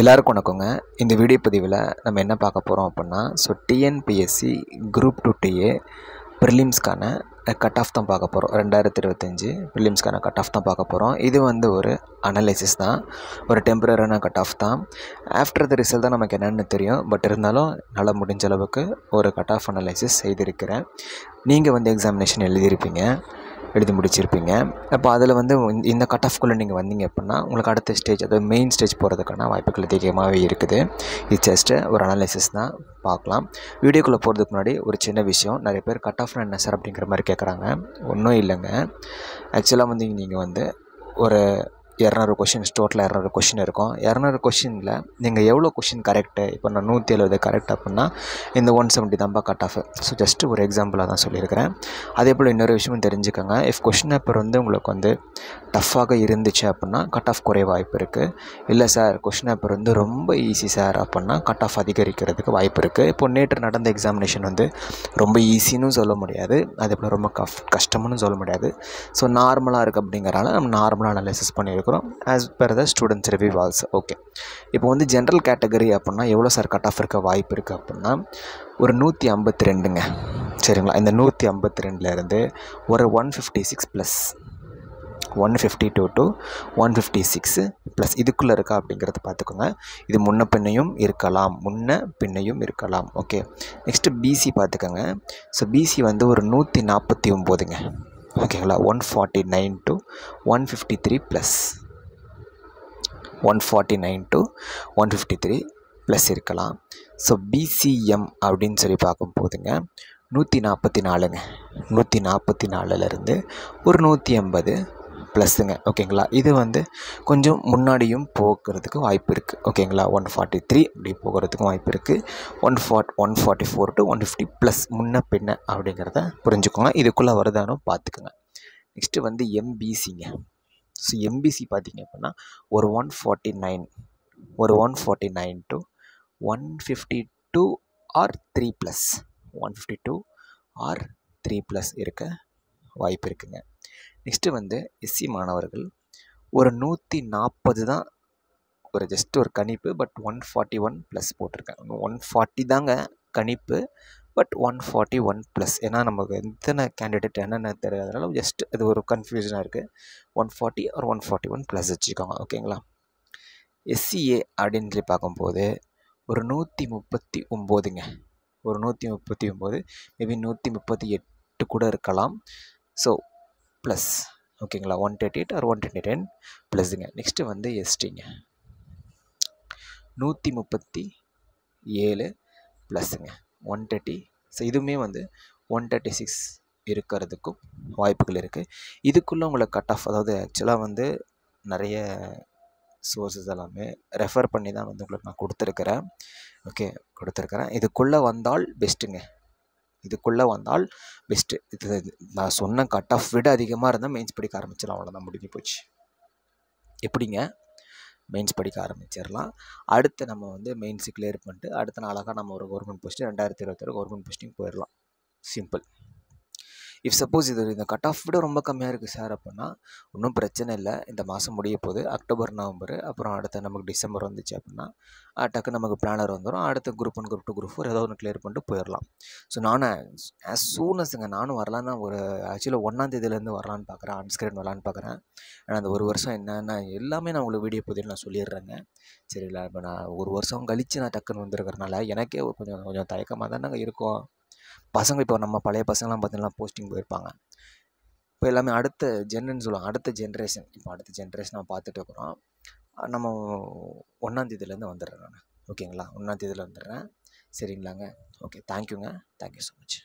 எல்லாருக்கும் வணக்கங்க. இந்த வீடியோ பதிவில் நம்ம என்ன பார்க்க போகிறோம் அப்படின்னா, டிஎன்பிஎஸ்சி குரூப் 2 டிஏ ப்ரிலிம்ஸ்க்கான கட் ஆஃப் தான் பார்க்க போகிறோம். 2025 ப்ரிலிம்ஸ்க்கான கட் ஆஃப் தான் பார்க்க போகிறோம். இது ஒரு அனலைசிஸ் தான், ஒரு டெம்பரரியான கட் ஆஃப் தான். ஆஃப்டர் த ரிசல்ட் தான் நமக்கு என்னென்னு தெரியும். பட் இருந்தாலும் நல்லா முடிஞ்ச அளவுக்கு ஒரு கட் ஆஃப் அனலைசிஸ் செய்திருக்கிறேன். நீங்கள் எக்ஸாமினேஷன் எழுதி முடிச்சிருப்பீங்க. அப்போ அதில் இந்த கட் ஆஃப்குள்ளே நீங்கள் வந்தீங்க அப்படின்னா உங்களுக்கு அடுத்த ஸ்டேஜ், அதாவது மெயின் ஸ்டேஜ் போகிறதுக்கான வாய்ப்புகள் அதிகமாகவே இருக்குது. இது ஜஸ்ட்டு ஒரு அனலைசிஸ் தான், பார்க்கலாம். வீடியோக்குள்ளே போகிறதுக்கு முன்னாடி ஒரு சின்ன விஷயம். நிறைய பேர் கட் ஆஃப்னா என்ன சார் அப்படிங்கிற மாதிரி கேட்குறாங்க. ஒன்றும் இல்லைங்க. ஆக்சுவலாக நீங்கள் ஒரு 200 கொஷின்ஸ், டோட்டலாக 200 கொஷின் இருக்கும். 200 கொஷினில் நீங்கள் எவ்வளோ கொஷின் கரெக்டு, இப்போ நான் 170 கரெக்ட் அப்படின்னா இந்த 170 தான்ப்பா கட் ஆஃப். ஸோ ஜஸ்ட்டு ஒரு எக்ஸாம்பிளாக தான் சொல்லியிருக்கிறேன். அதே போல் இன்னொரு விஷயமும் தெரிஞ்சுக்கோங்க. இஃப் கொஷின் பேப்பர் உங்களுக்கு டஃப்பாக இருந்துச்சு அப்படின்னா கட் ஆஃப் குறைய வாய்ப்பு இருக்குது. இல்லை சார் கொஷின் பேப்பர் ரொம்ப ஈஸி சார் அப்படின்னா கட் ஆஃப் அதிகரிக்கிறதுக்கு வாய்ப்பு இருக்குது. இப்போ நேற்று நடந்த எக்ஸாமினேஷன் ரொம்ப ஈஸின்னு சொல்ல முடியாது, அதே போல் ரொம்ப கஷ்டம்னு சொல்ல முடியாது. ஸோ நார்மலாக இருக்குது அப்படிங்கிறனால நம்ம நார்மலாக அனலைசிஸ் பண்ணியிருக்கிறோம் as per the students review also. Okay, இப்போ ஜென்ரல் கேட்டகரி அப்படின்னா எவ்வளோ சார் கட் ஆஃப் இருக்க வாய்ப்பு இருக்குது அப்படின்னா ஒரு 152ங்க. சரிங்களா? இந்த 152லேருந்து ஒரு 156 ப்ளஸ் 152 to 156 ப்ளஸ் இதுக்குள்ளே இருக்கா அப்படிங்கிறத பார்த்துக்கோங்க. இது முன்ன பின்னையும் இருக்கலாம். ஓகே, நெக்ஸ்ட்டு பிசி பார்த்துக்கோங்க. ஸோ பிசி ஒரு 149ங்க. ஓகேங்களா? 149 to 153 ப்ளஸ் 149 to 153 ப்ளஸ் இருக்கலாம். ஸோ பிசிஎம் அப்படின்னு சொல்லி பார்க்கும்போதுங்க 144ங்க. 144லேருந்து ஒரு 180 ப்ளஸ்ஸுங்க. ஓகேங்களா? இது கொஞ்சம் முன்னாடியும் போகிறதுக்கு வாய்ப்பு இருக்குது. ஓகேங்களா? 143 அப்படி போகிறதுக்கும் வாய்ப்பு இருக்குது. 144 to 150 ப்ளஸ் முன்ன பின்ன அப்படிங்கிறத புரிஞ்சுக்கோங்க. இதுக்குள்ளே வருதானோ பார்த்துக்கோங்க. நெக்ஸ்ட்டு எம்பிசிங்க. ஸோ எம்பிசி பார்த்தீங்க அப்படின்னா ஒரு 149 to 152 or 3 plus 152 or 3 plus இருக்க வாய்ப்பு இருக்குங்க. நெக்ஸ்ட்டு எஸ்சி மாணவர்கள் ஒரு 140 தான் ஜஸ்ட் ஒரு கணிப்பு. பட் 141 ப்ளஸ் போட்டிருக்கேன். 140 தாங்க கணிப்பு, பட் 141 ப்ளஸ். ஏன்னா நமக்கு எத்தனை கேண்டிடேட் என்னென்ன தெரியாதனால ஜஸ்ட் அது ஒரு கன்ஃபியூஷனாக இருக்குது. 140 ஆர் 141 ப்ளஸ் வச்சுக்கோங்க. ஓகேங்களா? எஸ்சிஏ அப்படின்னு சொல்லி பார்க்கும்போது ஒரு 139ங்க. ஒரு 139, மேபி 138 கூட இருக்கலாம். So plus. ஓகேங்களா? 138 ஆர் 129 ப்ளஸ்ஸுங்க. நெக்ஸ்ட்டு எஸ்டிங்க 137 ப்ளஸ்ஸுங்க. 130. ஸோ இதுவுமே 136 இருக்கிறதுக்கும் வாய்ப்புகள் இருக்குது. இதுக்குள்ளே உங்களுக்கு கட் ஆஃப், அதாவது ஆக்சுவலாக நிறைய சோர்ஸஸ் எல்லாமே ரெஃபர் பண்ணி தான் உங்களுக்கு நான் கொடுத்துருக்குறேன். ஓகே, இதுக்குள்ளே வந்தால் பெஸ்ட்டுங்க. இது நான் சொன்ன கட் ஆஃப் விட அதிகமாக இருந்தால் மெயின்ஸ் படிக்க ஆரம்பிச்சிடலாம். அவ்வளோதான், முடிஞ்சு போச்சு. எப்படிங்க? மெயின்ஸ் படிக்க ஆரம்பிச்சிடலாம். அடுத்து நம்ம மெயின்ஸு கிளியர் பண்ணிட்டு அடுத்த நாளாக நம்ம ஒரு கவர்மெண்ட் போஸ்ட்டு 2026 கவர்மெண்ட் போஸ்டிங் போயிடலாம். சிம்பிள். இஃப் சப்போஸ் இந்த கட் ஆஃப் விட ரொம்ப கம்மியாக இருக்குது சார் அப்படின்னா ஒன்றும் பிரச்சனை இல்லை. இந்த மாதம் முடிய போகுது. அக்டோபர், நவம்பர், அப்புறம் அடுத்து நமக்கு டிசம்பர் வந்துச்சு அப்படின்னா டக்கு நமக்கு பிளானர் வந்துடும். அடுத்து குரூப் 1, குரூப் 2, குரூப் 4 ஏதோ ஒன்று கிளியர் பண்ணிட்டு போயிடலாம். ஸோ ஆஸ் சூனஸ்ங்க நானும் வரலான்னு தான் ஒரு ஆக்சுவலாக 1ஆம் தேதியிலேருந்து வரலான்னு பார்க்குறேன். ஆன்ஸ்கிரீன் வரலான்னு பார்க்குறேன். ஏன்னா அந்த ஒரு வருஷம் என்னென்ன எல்லாமே நான் உங்களுக்கு வீடியோ பதிவில் நான் சொல்லிடுறேங்க. சரிங்களா? இப்போ நான் ஒரு வருஷம் கழித்து நான் டக்குன்னு வந்துருக்கிறனால எனக்கே கொஞ்சம் தயக்கமாக தானே இருக்கும். பசங்க இப்போ நம்ம பழைய பசங்களாம் பார்த்தீங்கன்னா போஸ்டிங் போயிருப்பாங்க. இப்போ எல்லாமே அடுத்த ஜென்ரேஷன் சொல்லுவாங்க. அடுத்த ஜென்ரேஷனாக பார்த்துட்டு இருக்கிறோம். நம்ம 1ஆம் தேதியிலேருந்து வந்துடுறேன் நான். ஓகேங்களா? 1ஆம் தேதியில் வந்துடுறேன். சரிங்களாங்க? ஓகே, தேங்க்யூங்க. Thank you so much.